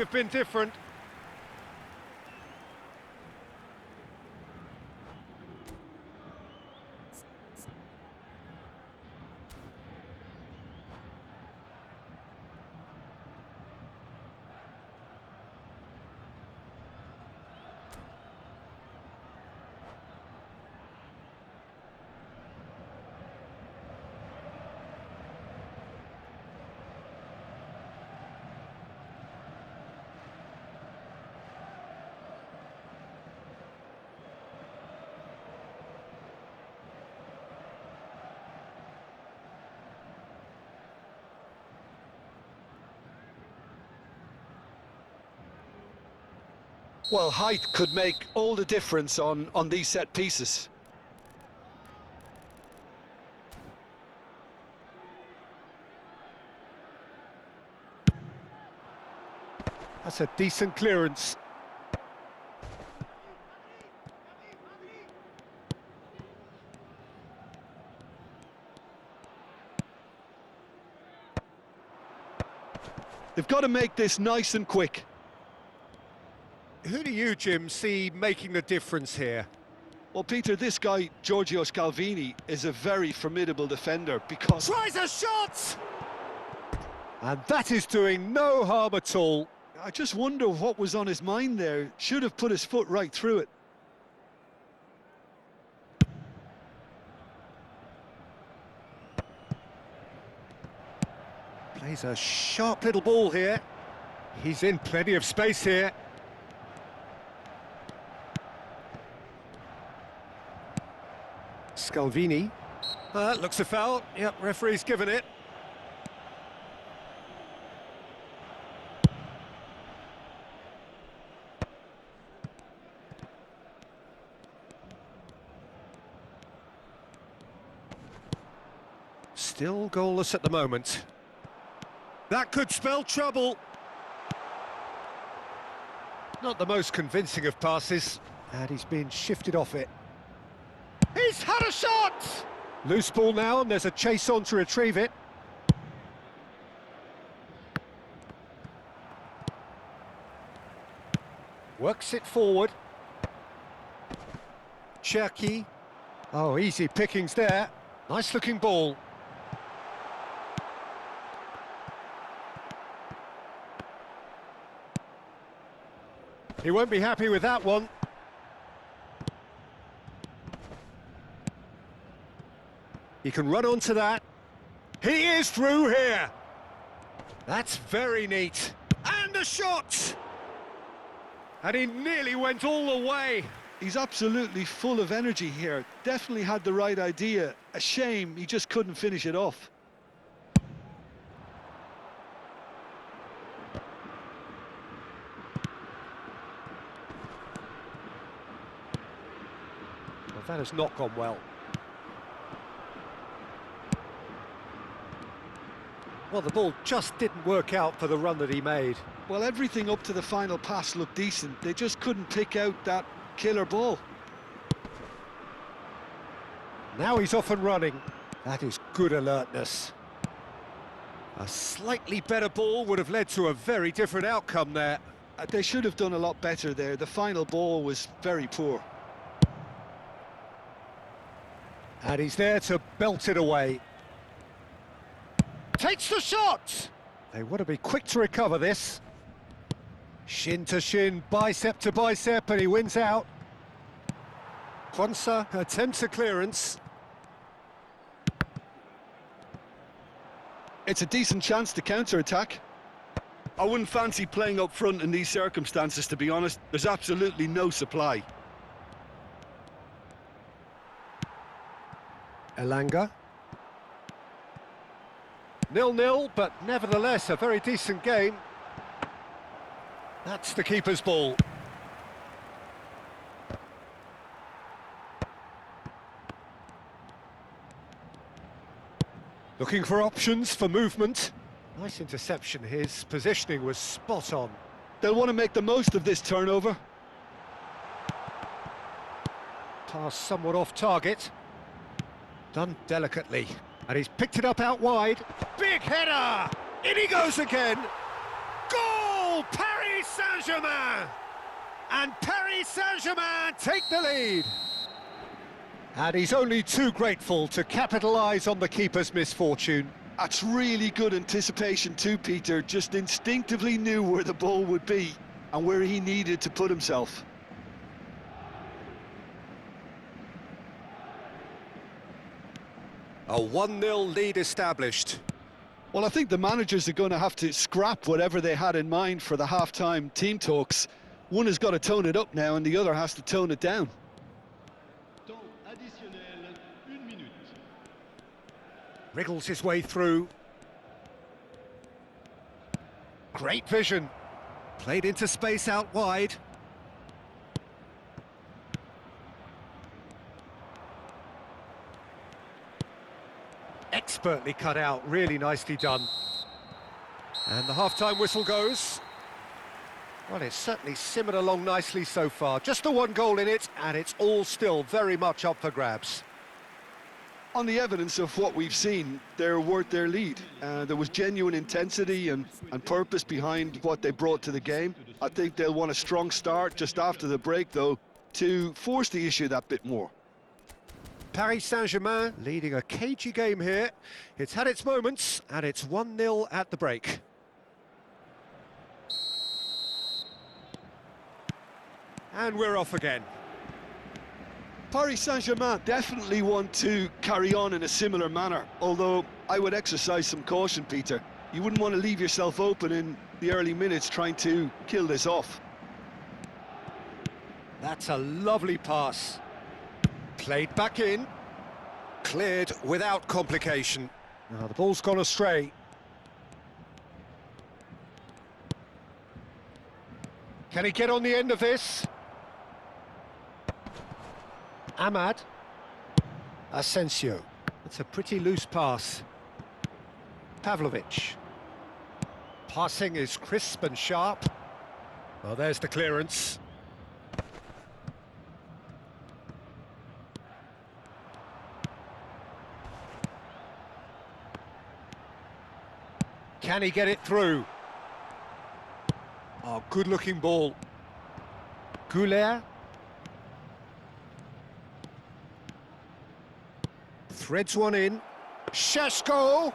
Have been different. Well, height could make all the difference on these set pieces. That's a decent clearance. They've got to make this nice and quick. Who do you, Jim, see making the difference here? Well, Peter, this guy, Giorgio Scalvini, is a very formidable defender because... Tries a shot! And that is doing no harm at all. I just wonder what was on his mind there. Should have put his foot right through it. Plays a sharp little ball here. He's in plenty of space here. Scalvini. Looks a foul. Yep, referee's given it. Still goalless at the moment. That could spell trouble. Not the most convincing of passes. And he's been shifted off it. He's had a shot! Loose ball now, and there's a chase on to retrieve it. Works it forward. Cherki. Oh, easy pickings there. Nice looking ball. He won't be happy with that one. He can run onto that. He is through here. That's very neat. And a shot! And he nearly went all the way. He's absolutely full of energy here. Definitely had the right idea. A shame he just couldn't finish it off. Well, that has not gone well. Well, the ball just didn't work out for the run that he made. Well, everything up to the final pass looked decent. They just couldn't pick out that killer ball. Now he's off and running. That is good alertness. A slightly better ball would have led to a very different outcome there. They should have done a lot better there. The final ball was very poor. And he's there to belt it away. Takes the shot! They want to be quick to recover this. Shin to shin, bicep to bicep, and he wins out. Quansah attempts a clearance. It's a decent chance to counter-attack. I wouldn't fancy playing up front in these circumstances, to be honest. There's absolutely no supply. Elanga. 0-0, but nevertheless a very decent game. That's the keeper's ball. Looking for options for movement. Nice interception. His positioning was spot on. They'll want to make the most of this turnover. Pass somewhat off target. Done delicately. And he's picked it up out wide. Big header! In he goes again! Goal! Parried Saint-Germain! And Paris Saint-Germain take the lead. And he's only too grateful to capitalise on the keeper's misfortune. That's really good anticipation too, Peter. Just instinctively knew where the ball would be and where he needed to put himself. A 1-0 lead established. Well, I think the managers are going to have to scrap whatever they had in mind for the half-time team talks. One has got to tone it up now and the other has to tone it down. Wriggles his way through. Great vision. Played into space out wide. Expertly cut out, really nicely done. And the half-time whistle goes. Well, it's certainly simmered along nicely so far. Just the one goal in it, and it's all still very much up for grabs. On the evidence of what we've seen, they're worth their lead. There was genuine intensity and purpose behind what they brought to the game. I think they'll want a strong start just after the break, though, to force the issue that bit more. Paris Saint-Germain leading a cagey game here. It's had its moments, and it's 1-0 at the break. And we're off again. Paris Saint-Germain definitely want to carry on in a similar manner, although I would exercise some caution, Peter. You wouldn't want to leave yourself open in the early minutes trying to kill this off. That's a lovely pass. Played back in. Cleared without complication. Now the ball's gone astray. Can he get on the end of this? Amad. Asensio. That's a pretty loose pass. Pavlovic. Passing is crisp and sharp. Well, there's the clearance. Can he get it through? Oh, good-looking ball. Goulet. Threads one in. Šeško!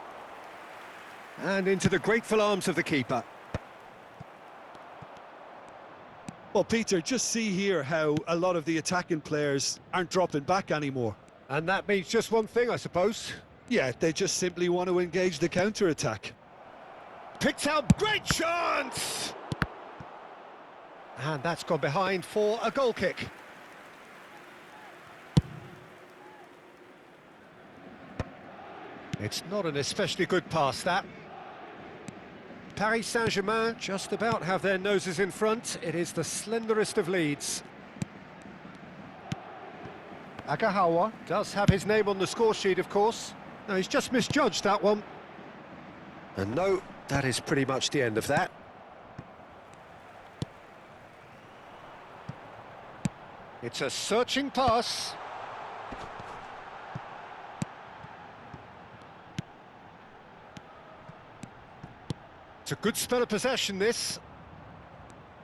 And into the grateful arms of the keeper. Well, Peter, just see here how a lot of the attacking players aren't dropping back anymore. And that means just one thing, I suppose. Yeah, they just simply want to engage the counter-attack. Picked out, great chance! And that's gone behind for a goal kick. It's not an especially good pass, that. Paris Saint-Germain just about have their noses in front. It is the slenderest of leads. Agahawa does have his name on the score sheet, of course. No, he's just misjudged that one. And no, that is pretty much the end of that. It's a searching pass. It's a good spell of possession, this.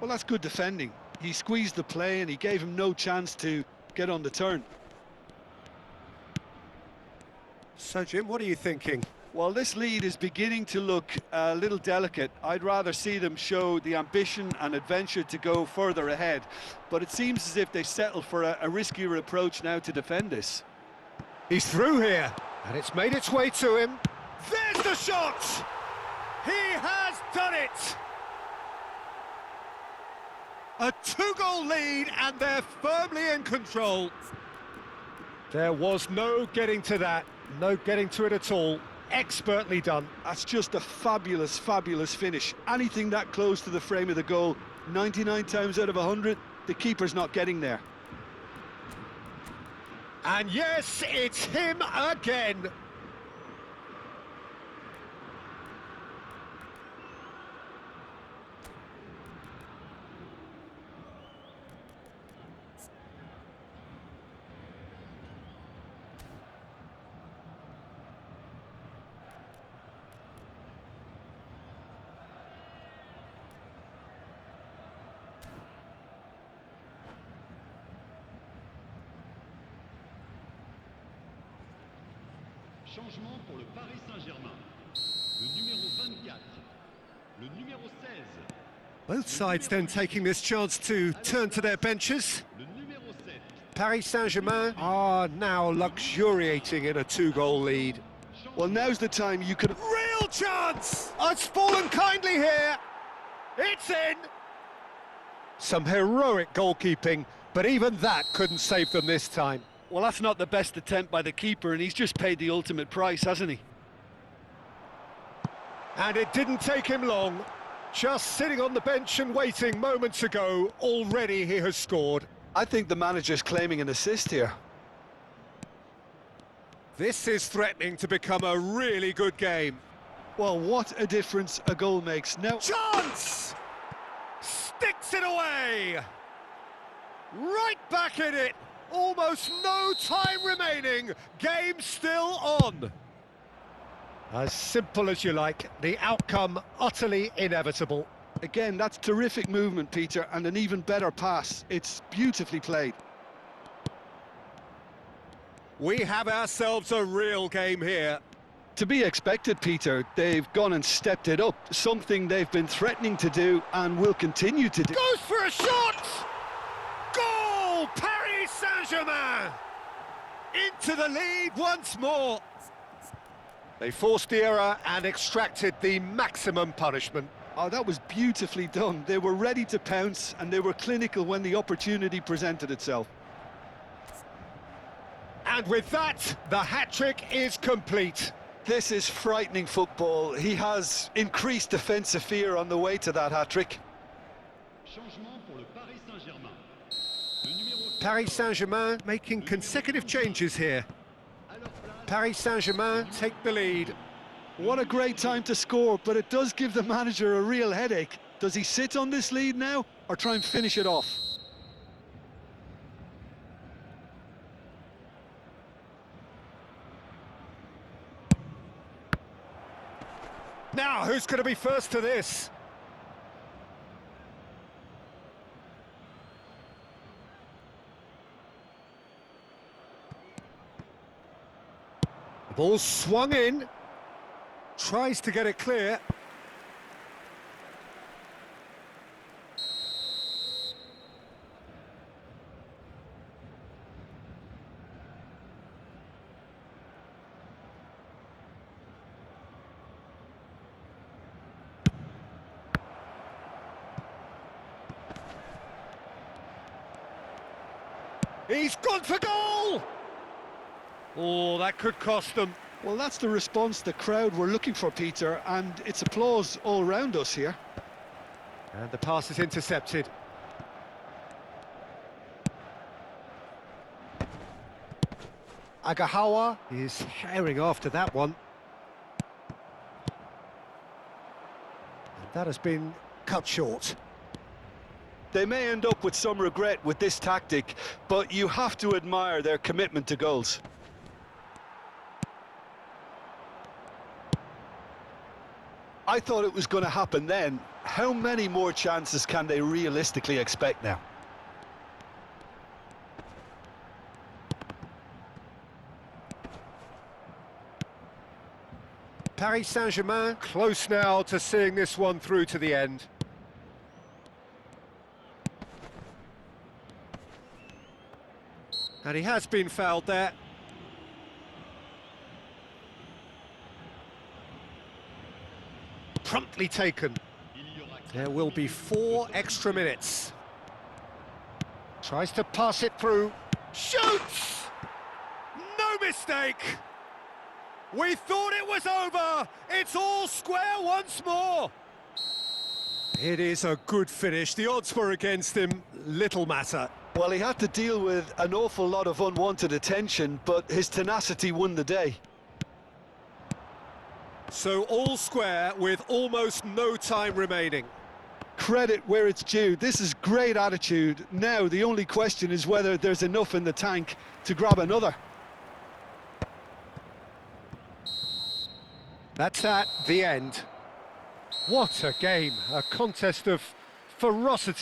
Well, that's good defending. He squeezed the play and he gave him no chance to get on the turn. So, Jim, what are you thinking? Well, this lead is beginning to look a little delicate. I'd rather see them show the ambition and adventure to go further ahead. But it seems as if they settle for a riskier approach now to defend this. He's through here, and it's made its way to him. There's the shot! He has done it! A two-goal lead, and they're firmly in control. There was no getting to that, no getting to it at all. Expertly done. That's just a fabulous, fabulous finish. Anything that close to the frame of the goal, 99 times out of 100, the keeper's not getting there. And yes, it's him again. Changement pour le Paris Saint-Germain. Le numéro 24. Le numéro 16. Both sides then taking this chance to turn to their benches. Le numéro 7. Paris Saint-Germain are now luxuriating in a two-goal lead. Well, now's the time you could... Real chance! Oh, it's fallen kindly here. It's in. Some heroic goalkeeping, but even that couldn't save them this time. Well, that's not the best attempt by the keeper, and he's just paid the ultimate price, hasn't he? And it didn't take him long. Just sitting on the bench and waiting moments ago, already he has scored. I think the manager's claiming an assist here. This is threatening to become a really good game. Well, what a difference a goal makes. Now, Chance! Sticks it away! Right back in it! Almost no time remaining. Game still on. As simple as you like, the outcome utterly inevitable. again, that's terrific movement, Peter, and an even better pass. It's beautifully played. We have ourselves a real game here. To be expected, Peter. They've gone and stepped it up, something they've been threatening to do and will continue to do. Goes for a shot! Goal! Paris Saint-Germain! Into the lead once more. They forced the error and extracted the maximum punishment. Oh, that was beautifully done. They were ready to pounce and they were clinical when the opportunity presented itself. And with that, the hat-trick is complete. This is frightening football. He has increased defensive fear on the way to that hat-trick. Changement pour le Paris Saint-Germain. Le numéro Paris Saint-Germain making consecutive changes here. Paris Saint-Germain take the lead. What a great time to score, but it does give the manager a real headache. Does he sit on this lead now or try and finish it off? Now, who's going to be first to this? The ball swung in. Tries to get it clear. He's gone for goal! Oh, that could cost them. Well, that's the response the crowd were looking for, Peter, and it's applause all round us here. And the pass is intercepted. Agahawa is herring after that one. And that has been cut short. They may end up with some regret with this tactic, but you have to admire their commitment to goals. I thought it was going to happen then. How many more chances can they realistically expect now? Paris Saint-Germain close now to seeing this one through to the end. And he has been fouled there. Promptly taken. There will be 4 extra minutes. Tries to pass it through. Shoots! No mistake! We thought it was over. It's all square once more. It is a good finish. The odds were against him. Little matter. Well, he had to deal with an awful lot of unwanted attention, but his tenacity won the day. So all square with almost no time remaining. Credit where it's due. This is great attitude. Now, the only question is whether there's enough in the tank to grab another. That's at the end. What a game. A contest of ferocity.